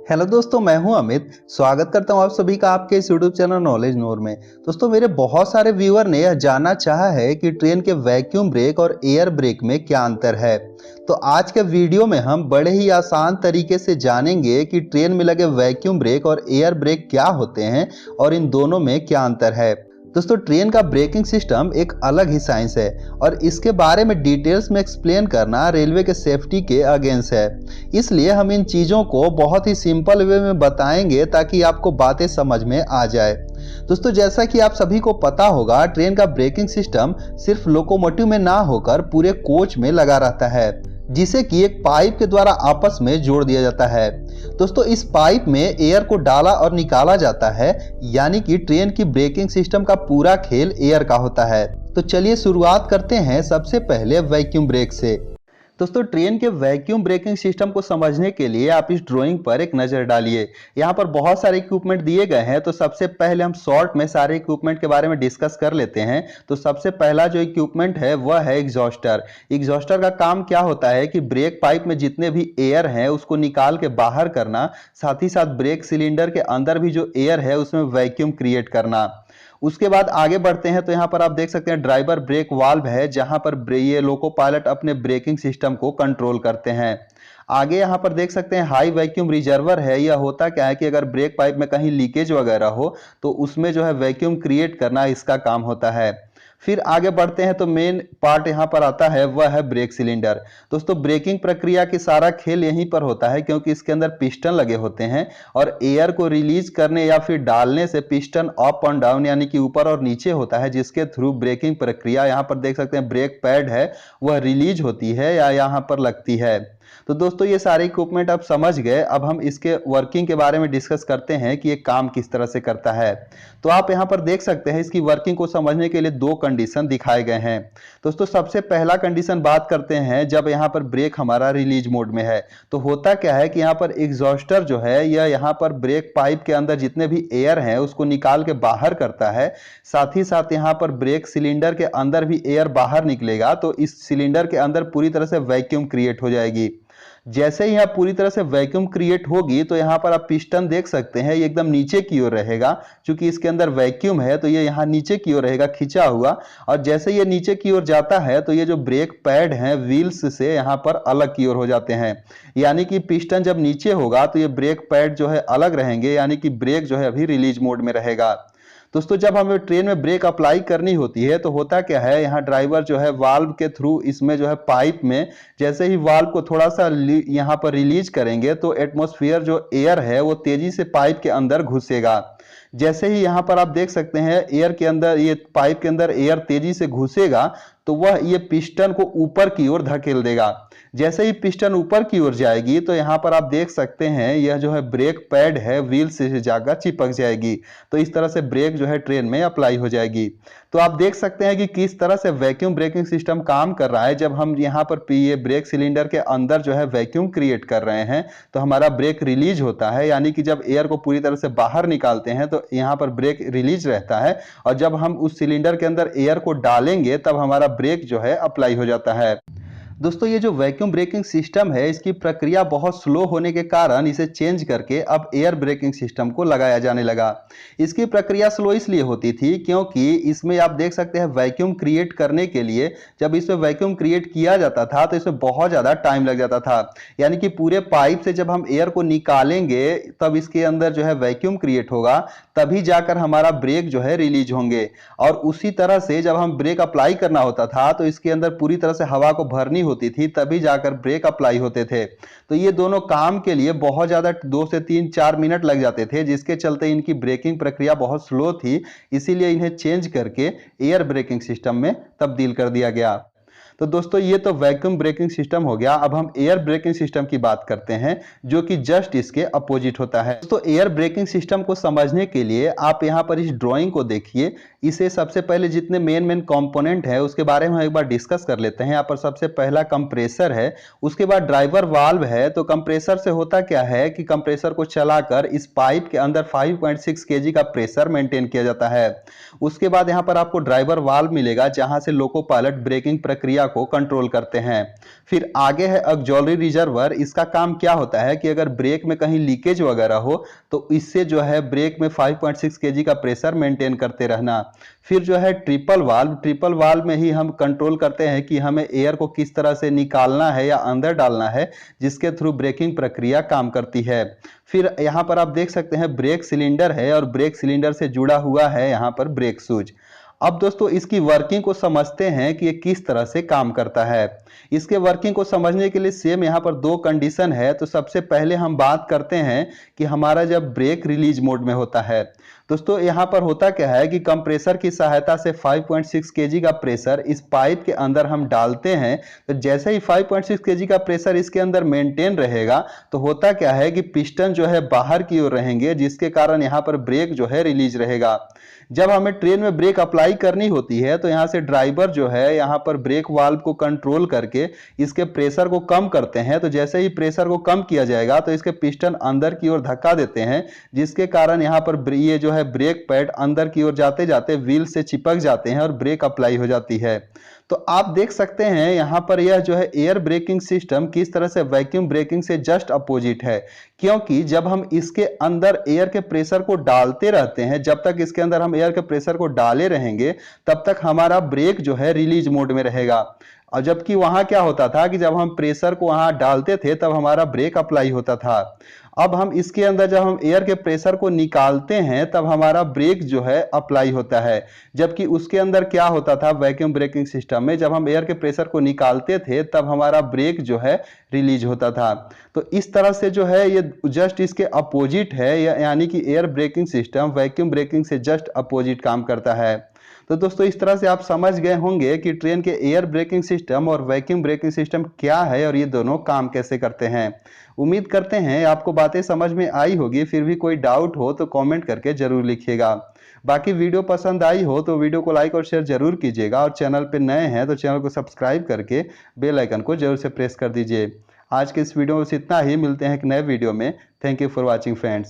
Hello दोस्तों, मैं हूं अमित। स्वागत करता हूं आप सभी का आपके इस यूट्यूब चैनल नॉलेज नोर में। दोस्तों, मेरे बहुत सारे व्यूअर ने यह जानना चाहा है कि ट्रेन के वैक्यूम ब्रेक और एयर ब्रेक में क्या अंतर है। तो आज के वीडियो में हम बड़े ही आसान तरीके से जानेंगे कि ट्रेन में लगे वैक्यूम ब्रेक और एयर ब्रेक क्या होते हैं और इन दोनों में क्या अंतर है। दोस्तों, ट्रेन का ब्रेकिंग सिस्टम एक अलग ही साइंस है और इसके बारे में डिटेल्स में एक्सप्लेन करना रेलवे के सेफ्टी के अगेंस्ट है। इसलिए हम इन चीज़ों को बहुत ही सिंपल वे में बताएंगे ताकि आपको बातें समझ में आ जाए। दोस्तों, जैसा कि आप सभी को पता होगा, ट्रेन का ब्रेकिंग सिस्टम सिर्फ लोकोमोटिव में ना होकर पूरे कोच में लगा रहता है, जिसे कि एक पाइप के द्वारा आपस में जोड़ दिया जाता है। दोस्तों, इस पाइप में एयर को डाला और निकाला जाता है, यानी कि ट्रेन की ब्रेकिंग सिस्टम का पूरा खेल एयर का होता है। तो चलिए शुरुआत करते हैं सबसे पहले वैक्यूम ब्रेक से। दोस्तों, ट्रेन के वैक्यूम ब्रेकिंग सिस्टम को समझने के लिए आप इस ड्राइंग पर एक नज़र डालिए। यहाँ पर बहुत सारे इक्विपमेंट दिए गए हैं, तो सबसे पहले हम शॉर्ट में सारे इक्विपमेंट के बारे में डिस्कस कर लेते हैं। तो सबसे पहला जो इक्विपमेंट है वह है एग्जॉस्टर। एग्जॉस्टर का काम क्या होता है कि ब्रेक पाइप में जितने भी एयर हैं उसको निकाल के बाहर करना, साथ ही साथ ब्रेक सिलेंडर के अंदर भी जो एयर है उसमें वैक्यूम क्रिएट करना। उसके बाद आगे बढ़ते हैं तो यहाँ पर आप देख सकते हैं ड्राइवर ब्रेक वाल्व है, जहां पर ये लोको पायलट अपने ब्रेकिंग सिस्टम को कंट्रोल करते हैं। आगे यहाँ पर देख सकते हैं हाई वैक्यूम रिजर्वर है। यह होता क्या है कि अगर ब्रेक पाइप में कहीं लीकेज वगैरह हो तो उसमें जो है वैक्यूम क्रिएट करना इसका काम होता है। फिर आगे बढ़ते हैं तो मेन पार्ट यहाँ पर आता है, वह है ब्रेक सिलेंडर। दोस्तों, ब्रेकिंग प्रक्रिया की सारा खेल यहीं पर होता है, क्योंकि इसके अंदर पिस्टन लगे होते हैं और एयर को रिलीज करने या फिर डालने से पिस्टन अप एंड डाउन यानी कि ऊपर और नीचे होता है, जिसके थ्रू ब्रेकिंग प्रक्रिया, यहाँ पर देख सकते हैं ब्रेक पैड है, वह रिलीज होती है या यहाँ पर लगती है। तो दोस्तों, ये सारे इक्विपमेंट आप समझ गए। अब हम इसके वर्किंग के बारे में डिस्कस करते हैं कि ये काम किस तरह से करता है। तो आप यहाँ पर देख सकते हैं इसकी वर्किंग को समझने के लिए दो कंडीशन दिखाए गए हैं। दोस्तों, सबसे पहला कंडीशन बात करते हैं जब यहाँ पर ब्रेक हमारा रिलीज मोड में है। तो होता क्या है कि यहाँ पर एग्जॉस्टर जो है यह यहाँ पर ब्रेक पाइप के अंदर जितने भी एयर हैं उसको निकाल के बाहर करता है। साथ ही साथ यहाँ पर ब्रेक सिलेंडर के अंदर भी एयर बाहर निकलेगा, तो इस सिलेंडर के अंदर पूरी तरह से वैक्यूम क्रिएट हो जाएगी। जैसे ही यहाँ पूरी तरह से वैक्यूम क्रिएट होगी तो यहाँ पर आप पिस्टन देख सकते हैं, ये एकदम नीचे की ओर रहेगा। क्योंकि इसके अंदर वैक्यूम है तो ये यहाँ नीचे की ओर रहेगा खिंचा हुआ, और जैसे ये नीचे की ओर जाता है तो ये जो ब्रेक पैड हैं व्हील्स से यहाँ पर अलग की ओर हो जाते हैं। यानी कि पिस्टन जब नीचे होगा तो ये ब्रेक पैड जो है अलग रहेंगे, यानी कि ब्रेक जो है अभी रिलीज मोड में रहेगा। दोस्तों, जब हमें ट्रेन में ब्रेक अप्लाई करनी होती है तो होता क्या है, यहाँ ड्राइवर जो है वाल्व के थ्रू इसमें जो है पाइप में जैसे ही वाल्व को थोड़ा सा यहाँ पर रिलीज करेंगे तो एटमॉस्फेयर जो एयर है वो तेजी से पाइप के अंदर घुसेगा। जैसे ही यहाँ पर आप देख सकते हैं एयर के अंदर, ये पाइप के अंदर एयर तेजी से घुसेगा तो वह ये पिस्टन को ऊपर की ओर धकेल देगा। जैसे ही पिस्टन ऊपर की ओर जाएगी तो यहाँ पर आप देख सकते हैं यह जो है ब्रेक पैड है व्हील से जाकर चिपक जाएगी। तो इस तरह से ब्रेक जो है ट्रेन में अप्लाई हो जाएगी। तो आप देख सकते हैं कि किस तरह से वैक्यूम ब्रेकिंग सिस्टम काम कर रहा है। जब हम यहाँ पर ये ब्रेक सिलेंडर के अंदर जो है वैक्यूम क्रिएट कर रहे हैं तो हमारा ब्रेक रिलीज होता है, यानी कि जब एयर को पूरी तरह से बाहर निकालते हैं तो यहाँ पर ब्रेक रिलीज रहता है, और जब हम उस सिलेंडर के अंदर एयर को डालेंगे तब हमारा ब्रेक जो है अप्लाई हो जाता है। दोस्तों, ये जो वैक्यूम ब्रेकिंग सिस्टम है इसकी प्रक्रिया बहुत स्लो होने के कारण इसे चेंज करके अब एयर ब्रेकिंग सिस्टम को लगाया जाने लगा। इसकी प्रक्रिया स्लो इसलिए होती थी क्योंकि इसमें आप देख सकते हैं वैक्यूम क्रिएट करने के लिए जब इसमें वैक्यूम क्रिएट किया जाता था तो इसमें बहुत ज़्यादा टाइम लग जाता था। यानी कि पूरे पाइप से जब हम एयर को निकालेंगे तब इसके अंदर जो है वैक्यूम क्रिएट होगा, तभी जाकर हमारा ब्रेक जो है रिलीज होंगे। और उसी तरह से जब हम ब्रेक अप्लाई करना होता था तो इसके अंदर पूरी तरह से हवा को भरनी होती थी, तभी जाकर ब्रेक अप्लाई होते थे। तो ये दोनों काम के लिए बहुत ज्यादा 2 से 3-4 मिनट लग जाते थे, जिसके चलते इनकी ब्रेकिंग प्रक्रिया बहुत स्लो थी। इसीलिए इन्हें चेंज करके एयर ब्रेकिंग सिस्टम में तब्दील कर दिया गया। तो दोस्तों, ये तो वैक्यूम ब्रेकिंग सिस्टम हो गया। अब हम एयर ब्रेकिंग सिस्टम की बात करते हैं, जो कि जस्ट इसके अपोजिट होता है। दोस्तों, एयर ब्रेकिंग सिस्टम को समझने के लिए आप यहाँ पर इस ड्राइंग को देखिए। इसे सबसे पहले जितने मेन कंपोनेंट है उसके बारे में हम एक बार डिस्कस कर लेते हैं। यहाँ पर सबसे पहला कंप्रेसर है, उसके बाद ड्राइवर वाल्व है। तो कंप्रेसर से होता क्या है कि कंप्रेसर को चलाकर इस पाइप के अंदर 5.6 kg का प्रेशर मेंटेन किया जाता है। उसके बाद यहाँ पर आपको ड्राइवर वाल्व मिलेगा, जहां से लोको पायलट ब्रेकिंग प्रक्रिया प्रक्रिया को कंट्रोल करते हैं। फिर आगे है ऑक्सिलरी रिजर्वर। इसका काम क्या होता है कि अगर ब्रेक में कहीं लीकेज वगैरह हो तो इससे जो है ब्रेक में 5.6 केजी का प्रेशर मेंटेन करते रहना। फिर जो है ट्रिपल वाल्व में ही हम कंट्रोल करते हैं कि हमें एयर को किस तरह से निकालना है या अंदर डालना है, जिसके थ्रू ब्रेकिंग प्रक्रिया काम करती है। फिर यहाँ पर आप देख सकते हैं ब्रेक सिलेंडर है और ब्रेक सिलेंडर से जुड़ा हुआ है यहाँ पर ब्रेक शूज। अब दोस्तों इसकी वर्किंग को समझते हैं कि ये किस तरह से काम करता है। इसके वर्किंग को समझने के लिए सेम यहाँ पर दो कंडीशन है। तो सबसे पहले हम बात करते हैं कि हमारा जब ब्रेक रिलीज मोड में होता है, दोस्तों यहाँ पर होता क्या है कि कंप्रेसर की सहायता से 5.6 केजी का प्रेशर इस पाइप के अंदर हम डालते हैं। तो जैसे ही 5.6 केजी का प्रेशर इसके अंदर मेंटेन रहेगा तो होता क्या है कि पिस्टन जो है बाहर की ओर रहेंगे, जिसके कारण यहाँ पर ब्रेक जो है रिलीज रहेगा। जब हमें ट्रेन में ब्रेक अप्लाई करनी होती है तो यहाँ से ड्राइवर जो है यहाँ पर ब्रेक वाल्व को कंट्रोल करके इसके प्रेशर को कम करते हैं। तो जैसे ही प्रेशर को कम किया जाएगा तो इसके पिस्टन अंदर की ओर धक्का देते हैं, जिसके कारण यहाँ पर ये जो है ब्रेक पैड अंदर की ओर जाते जाते व्हील से चिपक जाते हैं और ब्रेक अप्लाई हो जाती है। तो आप देख सकते हैं यहाँ पर यह जो है एयर ब्रेकिंग सिस्टम किस तरह से वैक्यूम ब्रेकिंग से जस्ट अपोजिट है, क्योंकि जब हम इसके अंदर एयर के प्रेशर को डालते रहते हैं, जब तक इसके अंदर हम एयर के प्रेशर को डाले रहेंगे तब तक हमारा ब्रेक जो है रिलीज मोड में रहेगा। और जबकि वहां क्या होता था कि जब हम प्रेशर को वहां डालते थे तब हमारा ब्रेक अप्लाई होता था। अब हम इसके अंदर जब हम एयर के प्रेशर को निकालते हैं तब हमारा ब्रेक जो है अप्लाई होता है। जबकि उसके अंदर क्या होता था वैक्यूम ब्रेकिंग सिस्टम में, जब हम एयर के प्रेशर को निकालते थे तब हमारा ब्रेक जो है रिलीज होता था। तो इस तरह से जो है ये जस्ट इसके अपोजिट है, यानी कि air braking system vacuum braking से जस्ट अपोजिट काम करता है। तो दोस्तों इस तरह से आप समझ गए होंगे कि ट्रेन के एयर ब्रेकिंग सिस्टम और वैक्यूम ब्रेकिंग सिस्टम क्या है और ये दोनों काम कैसे करते हैं। उम्मीद करते हैं आपको बातें समझ में आई होगी। फिर भी कोई डाउट हो तो कमेंट करके जरूर लिखिएगा। बाकी वीडियो पसंद आई हो तो वीडियो को लाइक और शेयर जरूर कीजिएगा, और चैनल पे नए हैं तो चैनल को सब्सक्राइब करके बेल आइकन को जरूर से प्रेस कर दीजिए। आज के इस वीडियो में बस इतना ही। मिलते हैं एक नए वीडियो में। Thank you for watching friends.